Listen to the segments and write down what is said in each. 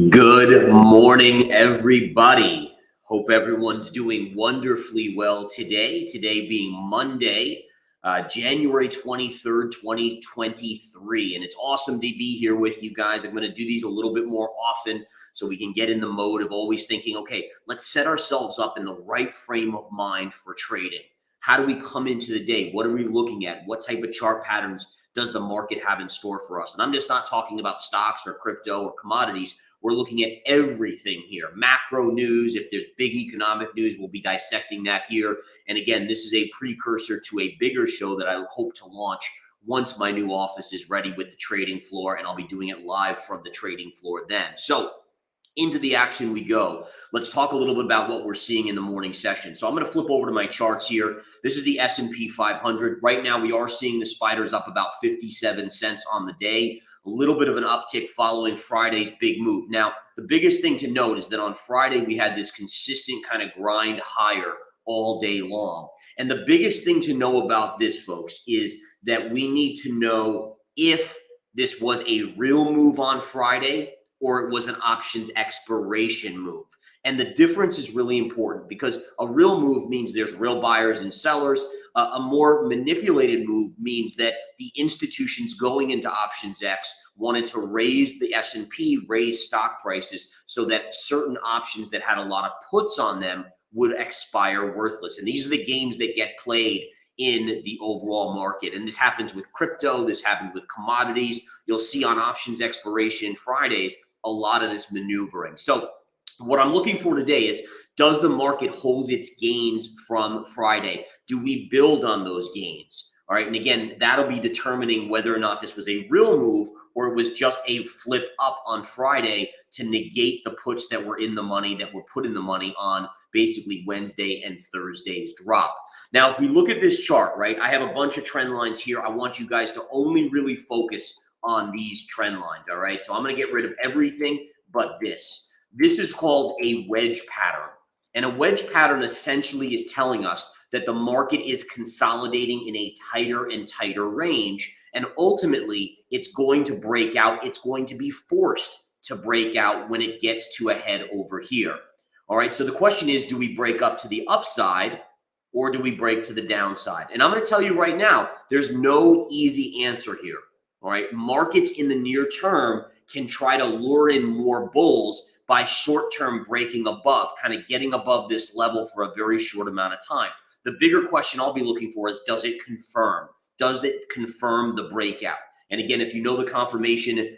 Good morning, everybody. Hope everyone's doing wonderfully well today. Today being Monday, January 23rd, 2023. And it's awesome to be here with you guys. I'm going to do these a little bit more often so we can get in the mode of always thinking, okay, let's set ourselves up in the right frame of mind for trading. How do we come into the day? What are we looking at? What type of chart patterns does the market have in store for us? And I'm just not talking about stocks or crypto or commodities. We're looking at everything here. Macro news, if there's big economic news, we'll be dissecting that here. And again, this is a precursor to a bigger show that I hope to launch once my new office is ready with the trading floor, and I'll be doing it live from the trading floor then. So into the action we go. Let's talk a little bit about what we're seeing in the morning session. So I'm going to flip over to my charts here. This is the S&P 500. Right now, we are seeing the spiders up about 57 cents on the day. A little bit of an uptick following Friday's big move. Now, the biggest thing to note is that on Friday, we had this consistent kind of grind higher all day long. And the biggest thing to know about this, folks, is that we need to know if this was a real move on Friday or it was an options expiration move. And the difference is really important because a real move means there's real buyers and sellers. A more manipulated move means that the institutions going into options X wanted to raise the S&P, raise stock prices so that certain options that had a lot of puts on them would expire worthless. And these are the games that get played in the overall market. And this happens with crypto. This happens with commodities. You'll see on options expiration Fridays a lot of this maneuvering. So what I'm looking for today is, does the market hold its gains from Friday? Do we build on those gains? All right. And again, that'll be determining whether or not this was a real move or it was just a flip up on Friday to negate the puts that were in the money, that were put in the money on basically Wednesday and Thursday's drop. Now, if we look at this chart, right, I have a bunch of trend lines here. I want you guys to only really focus on these trend lines. All right. So I'm going to get rid of everything but this. This is called a wedge pattern. And a wedge pattern essentially is telling us that the market is consolidating in a tighter and tighter range. And ultimately, it's going to break out. It's going to be forced to break out when it gets to a head over here. All right. So the question is, do we break up to the upside or do we break to the downside? And I'm going to tell you right now, there's no easy answer here. All right. Markets in the near term can try to lure in more bulls by short-term breaking above, kind of getting above this level for a very short amount of time. The bigger question I'll be looking for is, does it confirm? Does it confirm the breakout? And again, if you know the confirmation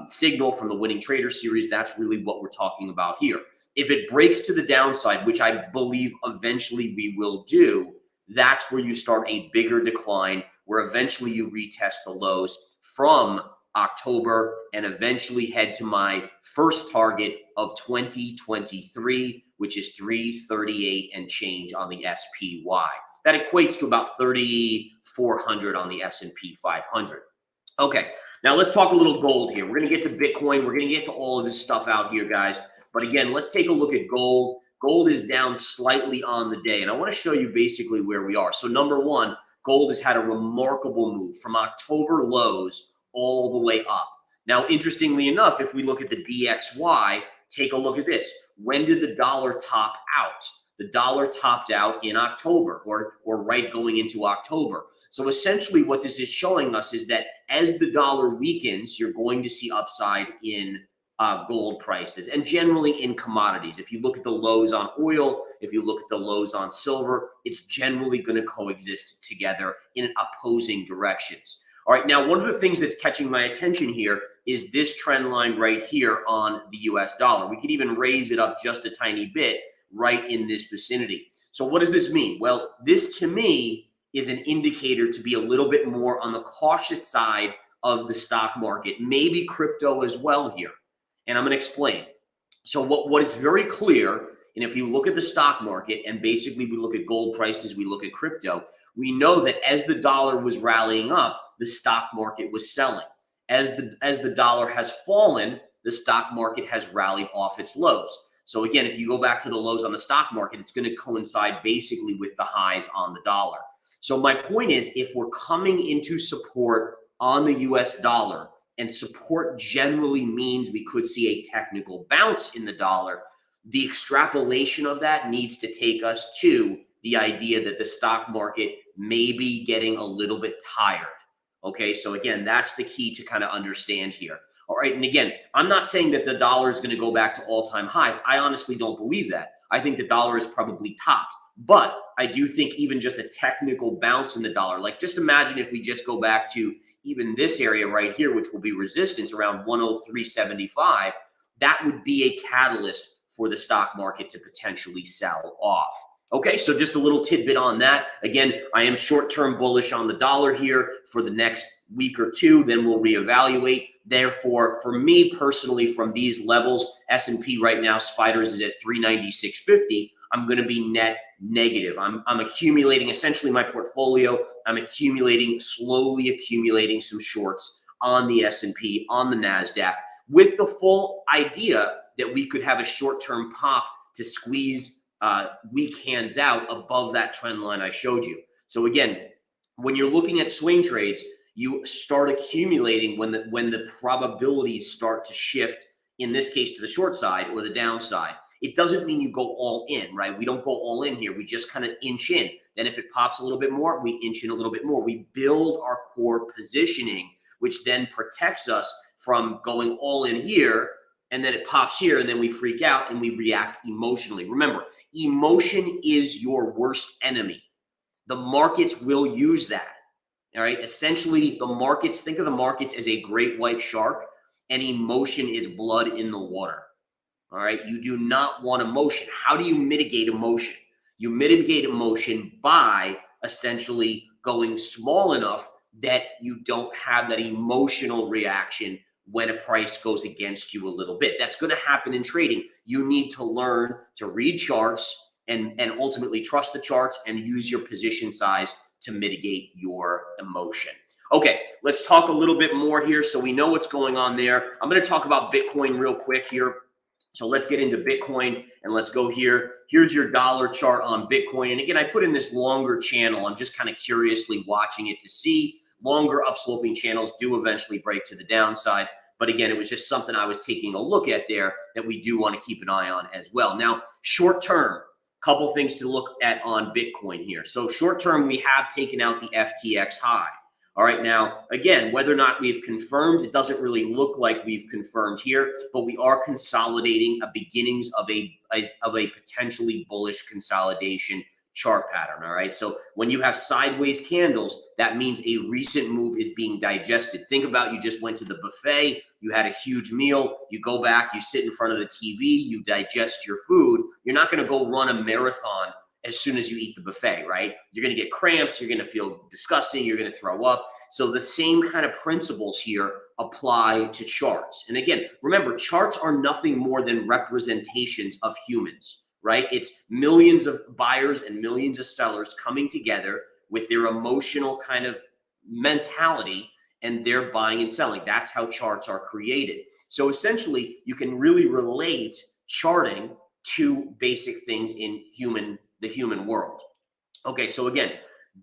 signal from the Winning Trader series, that's really what we're talking about here. If it breaks to the downside, which I believe eventually we will do, that's where you start a bigger decline, where eventually you retest the lows from October and eventually head to my first target of 2023, which is 338 and change on the SPY. That equates to about 3,400 on the S&P 500. Okay, now let's talk a little gold here. We're going to get to Bitcoin. We're going to get to all of this stuff out here, guys. But again, let's take a look at gold. Gold is down slightly on the day, and I want to show you basically where we are. So number one, gold has had a remarkable move from October lows all the way up. Now, interestingly enough, if we look at the DXY, take a look at this. When did the dollar top out? The dollar topped out in October or right going into October. So essentially what this is showing us is that as the dollar weakens, you're going to see upside in gold prices and generally in commodities. If you look at the lows on oil, if you look at the lows on silver, it's generally going to coexist together in opposing directions. All right, now one of the things that's catching my attention here is this trend line right here on the US dollar. We could even raise it up just a tiny bit right in this vicinity. So what does this mean? Well, this to me is an indicator to be a little bit more on the cautious side of the stock market, maybe crypto as well here. And I'm going to explain. So what is very clear, and if you look at the stock market and basically we look at gold prices, we look at crypto, we know that as the dollar was rallying up, the stock market was selling. As the dollar has fallen, the stock market has rallied off its lows. So again, if you go back to the lows on the stock market, it's going to coincide basically with the highs on the dollar. So my point is, if we're coming into support on the US dollar and support generally means we could see a technical bounce in the dollar, the extrapolation of that needs to take us to the idea that the stock market may be getting a little bit tired. Okay, so again, that's the key to kind of understand here. All right, and again, I'm not saying that the dollar is going to go back to all-time highs. I honestly don't believe that. I think the dollar is probably topped. But I do think even just a technical bounce in the dollar, like just imagine if we just go back to even this area right here, which will be resistance around 103.75, that would be a catalyst for the stock market to potentially sell off. Okay, so just a little tidbit on that. Again, I am short-term bullish on the dollar here for the next week or two, then we'll reevaluate. Therefore, for me personally, from these levels, S&P right now, Spiders is at 396.50. I'm going to be net negative. I'm accumulating essentially my portfolio. I'm slowly accumulating some shorts on the S&P, on the NASDAQ, with the full idea that we could have a short-term pop to squeeze weak hands out above that trend line I showed you. So again, when you're looking at swing trades, you start accumulating when the probabilities start to shift, in this case to the short side or the downside. It doesn't mean you go all in, right? We don't go all in here. We just kind of inch in. Then if it pops a little bit more, we inch in a little bit more. We build our core positioning, which then protects us from going all in here, and then it pops here, and then we freak out and we react emotionally. Remember, emotion is your worst enemy. The markets will use that. All right. Essentially, the markets, think of the markets as a great white shark, and emotion is blood in the water. All right. You do not want emotion. How do you mitigate emotion? You mitigate emotion by essentially going small enough that you don't have that emotional reaction when a price goes against you a little bit. That's going to happen in trading. You need to learn to read charts and ultimately trust the charts and use your position size to mitigate your emotion. Okay, let's talk a little bit more here so we know what's going on there. I'm going to talk about Bitcoin real quick here. So let's get into Bitcoin and let's go here. Here's your dollar chart on Bitcoin. And again, I put in this longer channel. I'm just kind of curiously watching it to see. Longer upsloping channels do eventually break to the downside. But again, it was just something I was taking a look at there that we do want to keep an eye on as well. Now, short term, couple things to look at on Bitcoin here. So short term, we have taken out the FTX high. All right, now, again, whether or not we've confirmed, it doesn't really look like we've confirmed here, but we are consolidating a beginnings of a potentially bullish consolidation chart pattern. All right, so when you have sideways candles, that means a recent move is being digested. Think about, you just went to the buffet, you had a huge meal, you go back, you sit in front of the TV, you digest your food. You're not going to go run a marathon as soon as you eat the buffet, right? You're going to get cramps, you're going to feel disgusting, you're going to throw up. So the same kind of principles here apply to charts. And again, remember, charts are nothing more than representations of humans, right? It's millions of buyers and millions of sellers coming together with their emotional kind of mentality, and they're buying and selling. That's how charts are created. So essentially, you can really relate charting to basic things in the human world. Okay, so again,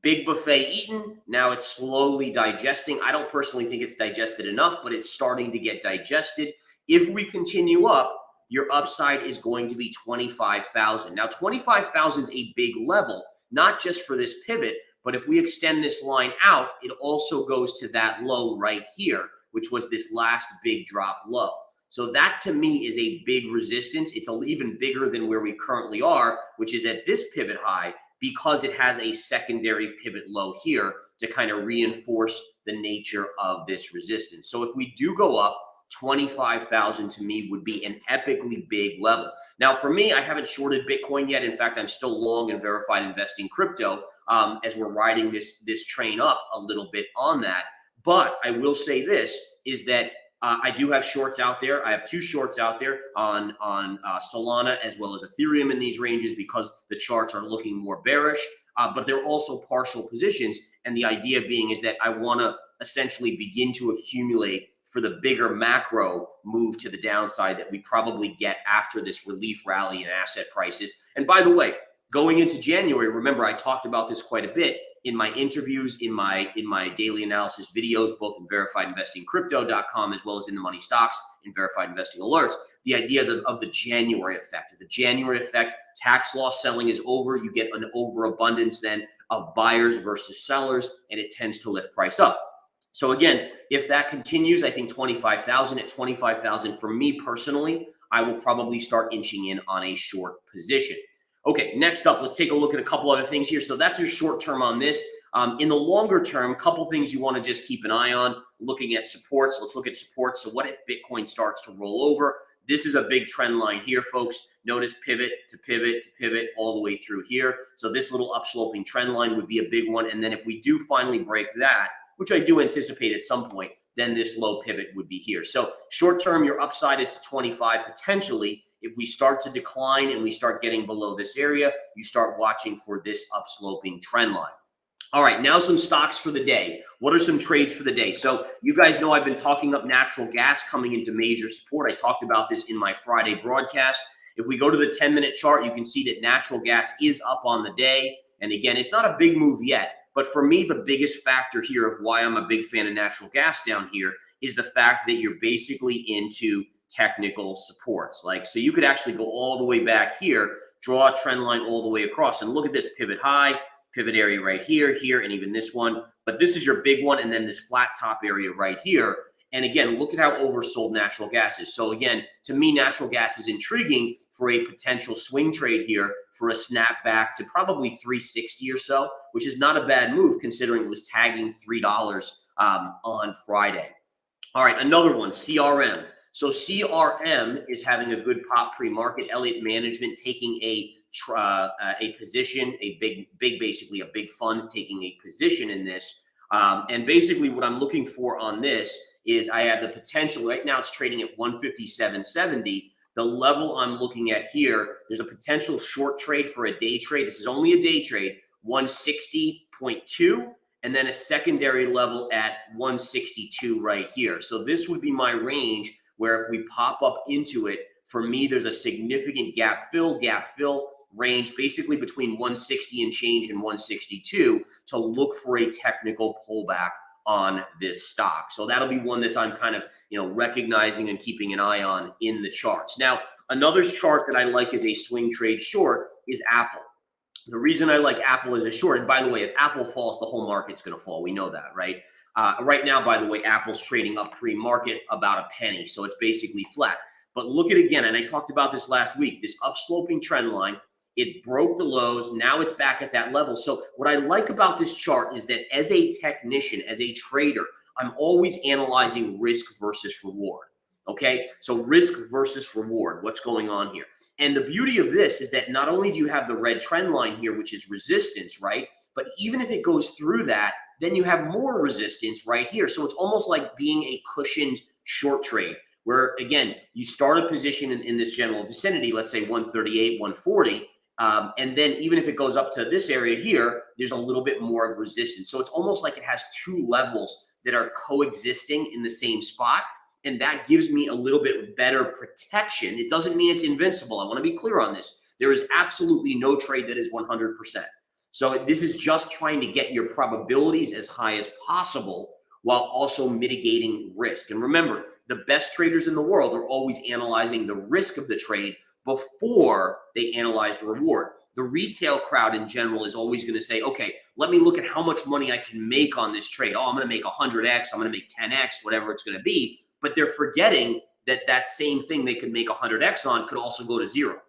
big buffet eaten. Now it's slowly digesting. I don't personally think it's digested enough, but it's starting to get digested. If we continue up, your upside is going to be 25,000. Now, 25,000 is a big level, not just for this pivot, but if we extend this line out, it also goes to that low right here, which was this last big drop low. So that to me is a big resistance. It's even bigger than where we currently are, which is at this pivot high, because it has a secondary pivot low here to kind of reinforce the nature of this resistance. So if we do go up, 25,000 to me would be an epically big level. Now, for me, I haven't shorted Bitcoin yet. In fact, I'm still long in verified investing crypto as we're riding this train up a little bit on that. But I will say this is that I do have shorts out there. I have two shorts out there on Solana as well as Ethereum in these ranges because the charts are looking more bearish, but they're also partial positions. And the idea being is that I want to essentially begin to accumulate for the bigger macro move to the downside that we probably get after this relief rally in asset prices. And by the way, going into January, remember, I talked about this quite a bit in my interviews, in my daily analysis videos, both in verifiedinvestingcrypto.com as well as in the Money Stocks in Verified Investing Alerts. The idea of the January effect. The January effect, tax loss selling is over. You get an overabundance then of buyers versus sellers, and it tends to lift price up. So again, if that continues, I think 25,000 at 25,000 for me personally, I will probably start inching in on a short position. Okay, next up, let's take a look at a couple other things here. So that's your short term on this. In the longer term, a couple things you want to just keep an eye on. Looking at supports, let's look at supports. So what if Bitcoin starts to roll over? This is a big trend line here, folks. Notice pivot to pivot to pivot all the way through here. So this little upsloping trend line would be a big one. And then if we do finally break that, which I do anticipate at some point, then this low pivot would be here. So short term, your upside is to 25 potentially. If we start to decline and we start getting below this area, you start watching for this upsloping trend line. All right, now some stocks for the day. What are some trades for the day? So you guys know I've been talking up natural gas coming into major support. I talked about this in my Friday broadcast. If we go to the 10-minute chart, you can see that natural gas is up on the day. And again, it's not a big move yet. But for me, the biggest factor here of why I'm a big fan of natural gas down here is the fact that you're basically into technical supports. So you could actually go all the way back here, draw a trend line all the way across, and look at this pivot high, pivot area right here, and even this one. But this is your big one, and then this flat top area right here. And again, look at how oversold natural gas is. So again, to me, natural gas is intriguing for a potential swing trade here for a snap back to probably 360 or so, which is not a bad move considering it was tagging $3 on Friday. All right, another one, CRM. So CRM is having a good pop pre-market. Elliott Management taking a position, basically a big fund taking a position in this. And basically what I'm looking for on this is I have the potential, right now it's trading at 157.70. The level I'm looking at here, there's a potential short trade for a day trade. This is only a day trade, 160.2, and then a secondary level at 162 right here. So this would be my range where if we pop up into it, for me, there's a significant gap fill range, basically between 160 and change and 162 to look for a technical pullback on this stock. So that'll be one that I'm kind of, recognizing and keeping an eye on in the charts. Now, another chart that I like as a swing trade short is Apple. The reason I like Apple as a short, and by the way, if Apple falls, the whole market's going to fall. We know that, right? Right now, by the way, Apple's trading up pre-market about a penny. So it's basically flat. But look at again, and I talked about this last week, this upsloping trend line. It broke the lows. Now it's back at that level. So what I like about this chart is that as a technician, as a trader, I'm always analyzing risk versus reward. Okay, so risk versus reward. What's going on here? And the beauty of this is that not only do you have the red trend line here, which is resistance, right? But even if it goes through that, then you have more resistance right here. So it's almost like being a cushioned short trade where, again, you start a position in this general vicinity, let's say 138, 140. And then even if it goes up to this area here, there's a little bit more of resistance. So it's almost like it has two levels that are coexisting in the same spot. And that gives me a little bit better protection. It doesn't mean it's invincible. I want to be clear on this. There is absolutely no trade that is 100%. So this is just trying to get your probabilities as high as possible while also mitigating risk. And remember, the best traders in the world are always analyzing the risk of the trade before they analyze the reward. The retail crowd in general is always going to say, okay, let me look at how much money I can make on this trade. Oh, I'm going to make 100x, I'm going to make 10x, whatever it's going to be. But they're forgetting that that same thing they could make 100x on could also go to zero.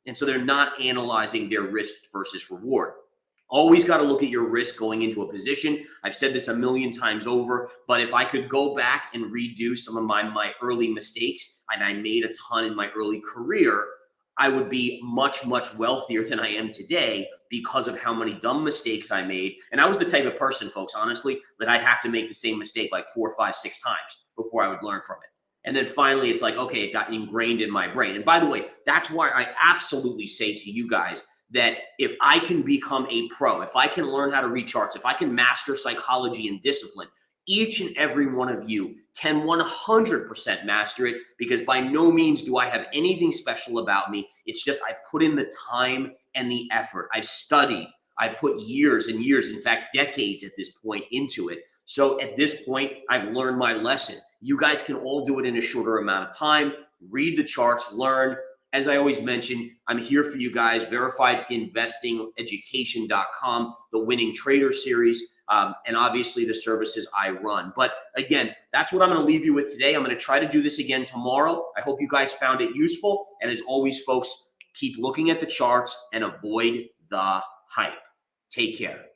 And so they're not analyzing their risk versus reward. Always got to look at your risk going into a position. I've said this a million times over, but if I could go back and redo some of my early mistakes, and I made a ton in my early career, I would be much, much wealthier than I am today because of how many dumb mistakes I made. And I was the type of person, folks, honestly, that I'd have to make the same mistake like 4, 5, 6 times before I would learn from it. And then finally, it's like, okay, it got ingrained in my brain. And by the way, that's why I absolutely say to you guys that if I can become a pro, if I can learn how to read charts, if I can master psychology and discipline, each and every one of you can 100% master it, because by no means do I have anything special about me. It's just I've put in the time and the effort. I've studied. I've put years and years, in fact, decades at this point into it. So at this point, I've learned my lesson. You guys can all do it in a shorter amount of time. Read the charts, learn. As I always mention, I'm here for you guys. VerifiedInvestingEducation.com, the Winning Trader series, and obviously the services I run. But again, that's what I'm going to leave you with today. I'm going to try to do this again tomorrow. I hope you guys found it useful. And as always, folks, keep looking at the charts and avoid the hype. Take care.